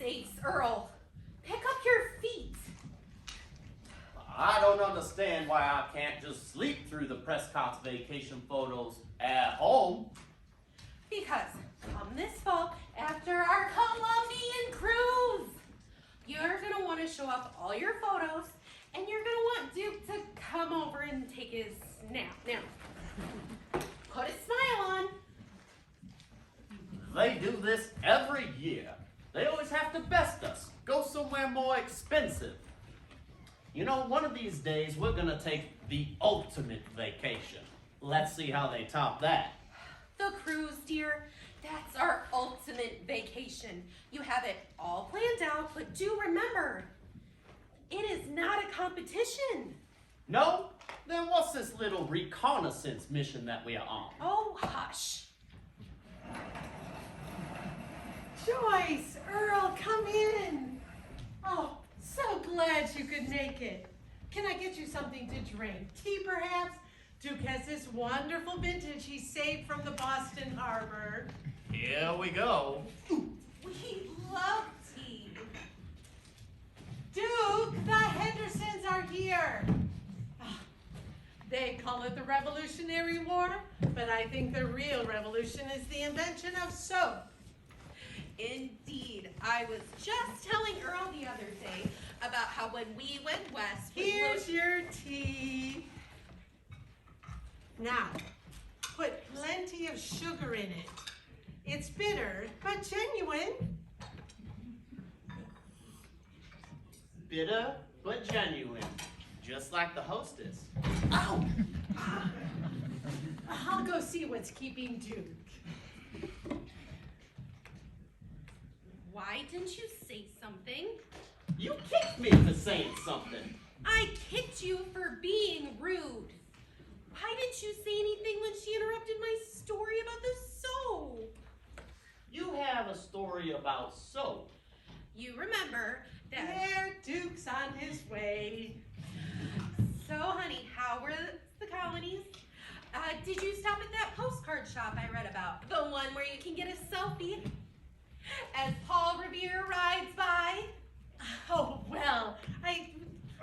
sakes, Earl. Pick up your feet. I don't understand why I can't just sleep through the Prescott's vacation photos at home. Because come this fall, after our Colombian cruise, you're going to want to show up all your photos, and you're going to want Duke to come over and take his nap. Now, put a smile on. They do this every year. They always have to best us. Go somewhere more expensive. You know, one of these days, we're going to take the ultimate vacation. Let's see how they top that. The cruise, dear, that's our ultimate vacation. You have it all planned out, but do remember, it is not a competition. No? Then what's this little reconnaissance mission that we are on? Oh, hush. Joyce, Earl, come in. Oh, so glad you could make it. Can I get you something to drink? Tea, perhaps? Duke has this wonderful vintage he saved from the Boston Harbor. Here we go. We love tea. Duke, the Hendersons are here. Ah, they call it the Revolutionary War, but I think the real revolution is the invention of soap. Indeed. I was just telling Earl the other day about how when we went west... Here's your tea. Now, put plenty of sugar in it. It's bitter, but genuine. Bitter, but genuine. Just like the hostess. Ow! I'll go see what's keeping Duke. Why didn't you say something? You kicked me for saying something. I kicked you for being rude. Why didn't you say anything when she interrupted my story about the soap? You have a story about soap. You remember that... There, Duke's on his way. So, honey, how were the colonies? Did you stop at that postcard shop I read about? The one where you can get a selfie as Paul Revere rides by? Oh, well,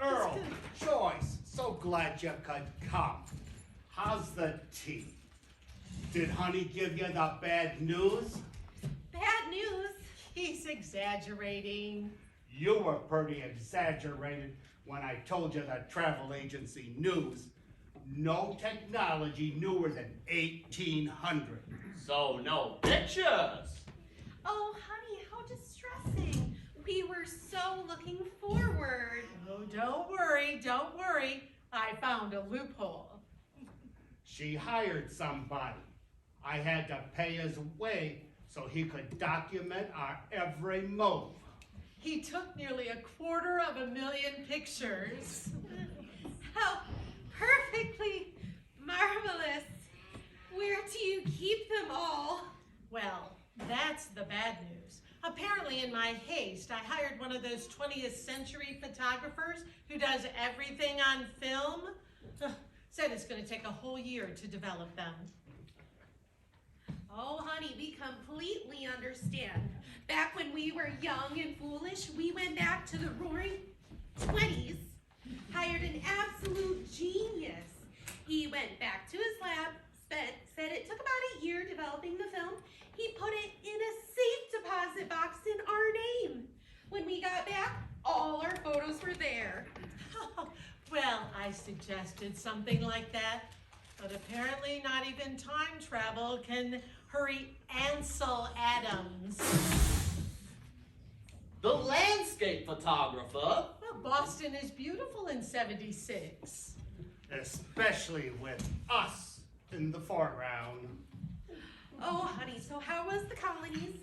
Earl, Joyce, so glad you could come. How's the tea? Did Honey give you the bad news? Bad news. He's exaggerating. You were pretty exaggerated when I told you the travel agency news. No technology newer than 1800. So no pictures. Oh, honey, how distressing. We were so looking forward. Oh, don't worry, don't worry. I found a loophole. She hired somebody. I had to pay his way so he could document our every move. He took nearly 250,000 pictures. How perfectly marvelous. Where do you keep them all? Well, that's the bad news. Apparently, in my haste, I hired one of those 20th century photographers who does everything on film. Said it's going to take a whole year to develop them. Oh, honey, we completely understand. Back when we were young and foolish, we went back to the roaring 20s, hired an absolute genius. He went back to his lab, said it took about a year developing the film. He put it in a safe deposit box in our name. When we got back, all our photos were there. Well, I suggested something like that, but apparently not even time travel can hurry Ansel Adams. The landscape photographer. Well, Boston is beautiful in '76. Especially with us in the foreground. Oh, honey, so how was the colonies?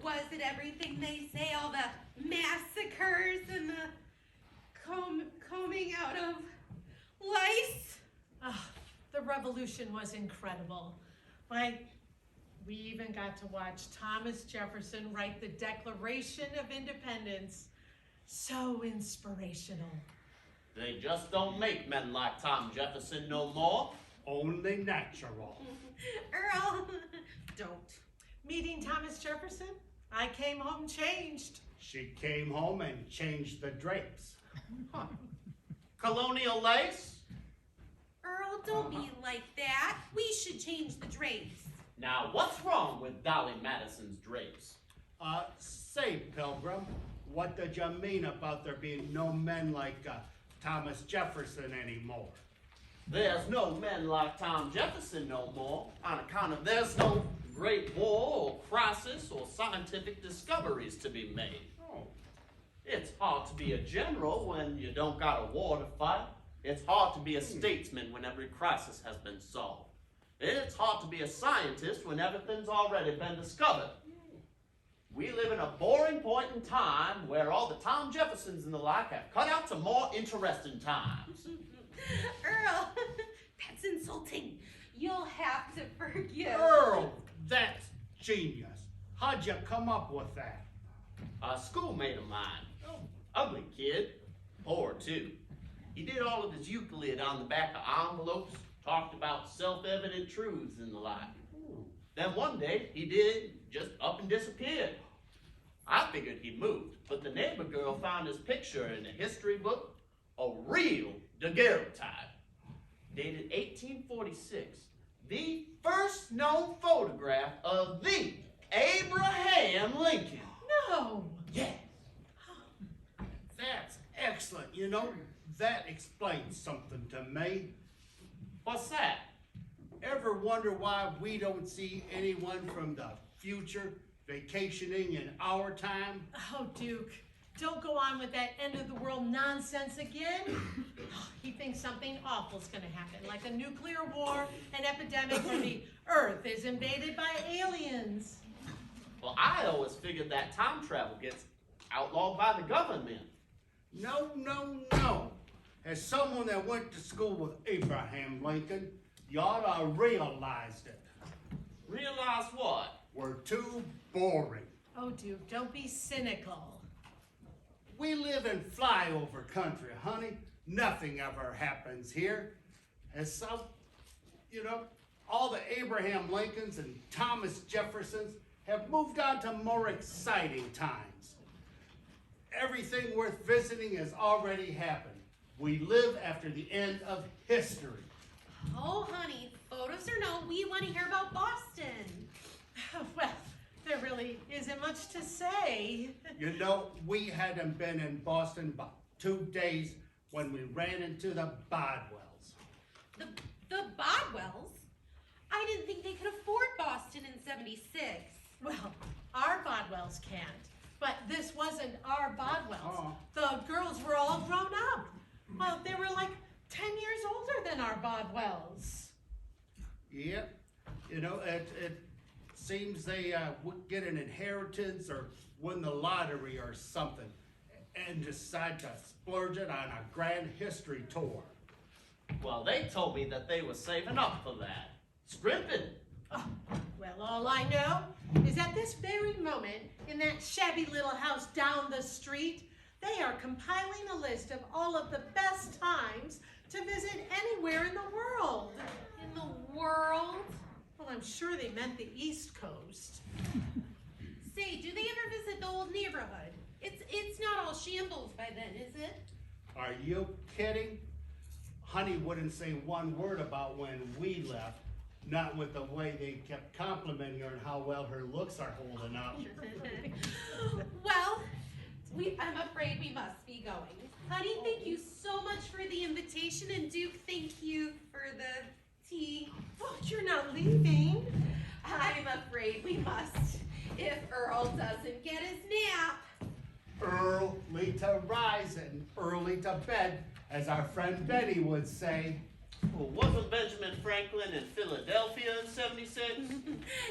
Was it everything they say, all the massacres and the combing out of lice? Ah, the revolution was incredible. Why, we even got to watch Thomas Jefferson write the Declaration of Independence. So inspirational. They just don't make men like Tom Jefferson no more. Only natural. Earl, don't. Meeting Thomas Jefferson? I came home changed. She came home and changed the drapes. Colonial lace? Earl, don't be like that. We should change the drapes. Now, what's wrong with Dolly Madison's drapes? Say, Pilgrim, what did you mean about there being no men like Thomas Jefferson anymore? There's no men like Tom Jefferson no more, on account of there's no great war or crisis or scientific discoveries to be made. Oh. It's hard to be a general when you don't got a war to fight. It's hard to be a statesman when every crisis has been solved. It's hard to be a scientist when everything's already been discovered. We live in a boring point in time where all the Tom Jeffersons and the like have cut out to more interesting times. Earl, that's insulting. You'll have to forgive. Earl, that's genius. How'd you come up with that? A schoolmate of mine, ugly kid, poor too. He did all of his Euclid on the back of envelopes, talked about self-evident truths and the like. Then one day, he did just up and disappeared. I figured he moved, but the neighbor girl found his picture in a history book, a real daguerreotype, dated 1846, the first known photograph of the Abraham Lincoln. No. Yes. That's excellent. You know, that explains something to me. What's that? Ever wonder why we don't see anyone from the future vacationing in our time? Oh, Duke, don't go on with that end of the world nonsense again. He thinks something awful's gonna happen, like a nuclear war, an epidemic, or the Earth is invaded by aliens. Well, I always figured that time travel gets outlawed by the government. No, no, no. As someone that went to school with Abraham Lincoln, you ought to have realized it. Realize what? We're too boring. Oh, Duke, don't be cynical. We live in flyover country, honey. Nothing ever happens here. And so, you know, all the Abraham Lincolns and Thomas Jeffersons have moved on to more exciting times. Everything worth visiting has already happened. We live after the end of history. Oh, honey, photos or no, we want to hear about Boston. Well, there really isn't much to say. You know, we hadn't been in Boston about 2 days when we ran into the Bodwells. The Bodwells? I didn't think they could afford Boston in '76. Well, our Bodwells can't. But this wasn't our Bodwells. Oh. The girls were all grown up. Well, they were like 10 years older than our Bodwells. Yep. You know, it seems they would get an inheritance or win the lottery or something and decide to splurge it on a grand history tour. Well, they told me that they were saving up for that. Scrimping. Oh, well, all I know is at this very moment, in that shabby little house down the street, they are compiling a list of all of the best times to visit anywhere in the world. In the world? Well, I'm sure they meant the East Coast. Say, do they ever visit the old neighborhood? It's not all shambles by then, is it? Are you kidding? Honey wouldn't say one word about when we left, not with the way they kept complimenting her and how well her looks are holding up. Well, I'm afraid we must be going. Honey, thank you so much for the invitation, and Duke, thank you for the tea. Oh, you're not leaving. I'm afraid we must, if Earl doesn't get his nap. Early to rise and early to bed, as our friend Betty would say. Well, wasn't Benjamin Franklin in Philadelphia in '76?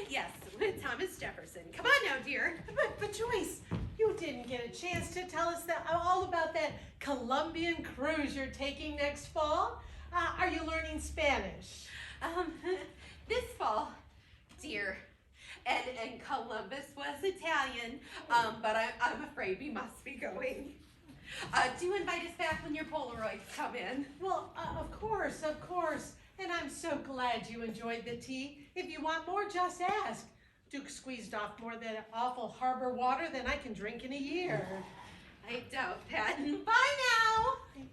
Yes, with Thomas Jefferson. Come on now, dear. But Joyce, you didn't get a chance to tell us all about that Colombian cruise you're taking next fall. Are you learning Spanish? This fall, dear. And Columbus was Italian, but I'm afraid we must be going. Do invite us back when your Polaroids come in. Well, of course. And I'm so glad you enjoyed the tea. If you want more, just ask. Duke squeezed off more of that awful harbor water than I can drink in a year. I doubt that. Bye now.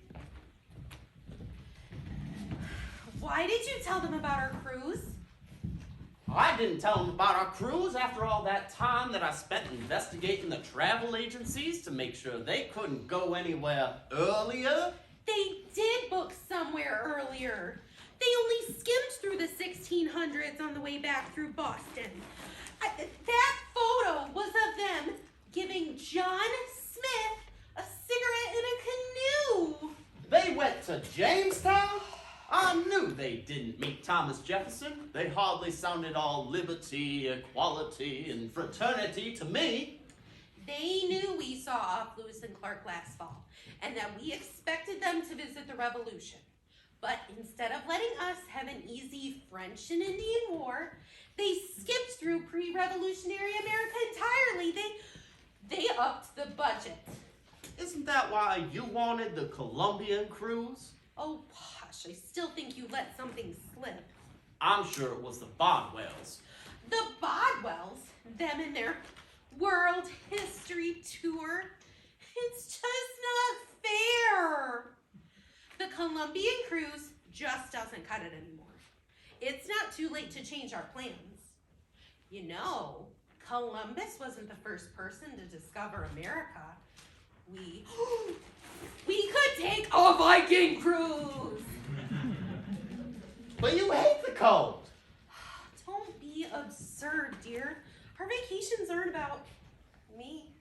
Why did you tell them about our cruise? I didn't tell them about our cruise after all that time that I spent investigating the travel agencies to make sure they couldn't go anywhere earlier. They did book somewhere earlier. They only skimmed through the 1600s on the way back through Boston. That photo was of them giving John Smith a cigarette in a canoe. They went to Jamestown? I knew they didn't meet Thomas Jefferson. They hardly sounded all liberty, equality, and fraternity to me. They knew we saw off Lewis and Clark last fall, and that we expected them to visit the Revolution. But instead of letting us have an easy French and Indian War, they skipped through pre-revolutionary America entirely. They upped the budget. Isn't that why you wanted the Columbian cruise? Oh, gosh, I still think you let something slip. I'm sure it was the Bodwells. The Bodwells, them and their world history tour. It's just not fair. The Columbian cruise just doesn't cut it anymore. It's not too late to change our plans. You know, Columbus wasn't the first person to discover America. We could take a Viking cruise. But you hate the cold. Don't be absurd, dear. Our vacations aren't about me.